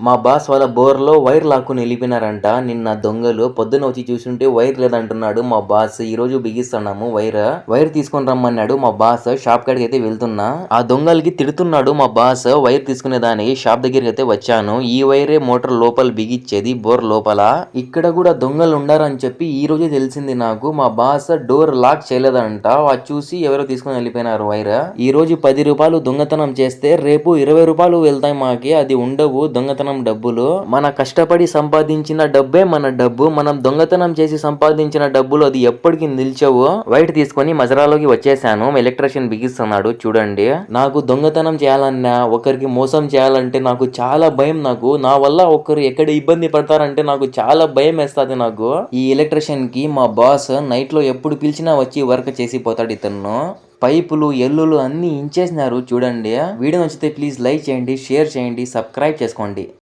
మా బాస్ వాళ్ళ బోర్‌లో వైర్ లాక్కుని ఎళ్ళిపోయినారంట నిన్న దొంగలు. పొద్దున్న వచ్చి చూసుంటే వైర్ లేదంటున్నాడు మా బాస్. ఈరోజు బిగిస్తున్నాము వైర్. వైర్ తీసుకొని రమ్మన్నాడు మా బాస్. షాప్ కాడికైతే వెళ్తున్నా. ఆ దొంగలకి తిడుతున్నాడు మా బాస్. వైర్ తీసుకునేదానికి షాప్ దగ్గరికైతే వచ్చాను. ఈ వైరే మోటార్ లోపల బిగిచ్చేది బోర్ లోపల. ఇక్కడ కూడా దొంగలు ఉండారని చెప్పి ఈ రోజే తెలిసింది నాకు. మా బాస్ డోర్ లాక్ చేయలేదంట. అది చూసి ఎవరో తీసుకొని వెళ్ళిపోయినారు వైర్. ఈ రోజు ₹10 దొంగతనం చేస్తే రేపు ₹20 వెళ్తాయి మాకి. అది ఉండవు దొంగతనం డబ్బులు. మన కష్టపడి సంపాదించిన డబ్బే మన డబ్బు. మనం దొంగతనం చేసి సంపాదించిన డబ్బులు అది ఎప్పటికి నిల్చవు. వైట్ తీసుకొని మజరాలోకి వచ్చేసాను. ఎలక్ట్రీషియన్ బిగిస్తున్నాడు చూడండి. నాకు దొంగతనం చేయాలన్నా ఒకరికి మోసం చేయాలంటే నాకు చాలా భయం. నా వల్ల ఒకరు ఎక్కడ ఇబ్బంది పడతారంటే నాకు చాలా భయం వేస్తుంది నాకు. ఈ ఎలక్ట్రీషియన్ కి మా బాస్ నైట్ లో ఎప్పుడు పిలిచినా వచ్చి వర్క్ చేసి పోతాడు ఇతను. పైపులు ఎల్లులు అన్ని ఇంచేసినారు చూడండి. వీడియో నచ్చితే ప్లీజ్ లైక్ చేయండి, షేర్ చేయండి, సబ్స్క్రైబ్ చేసుకోండి.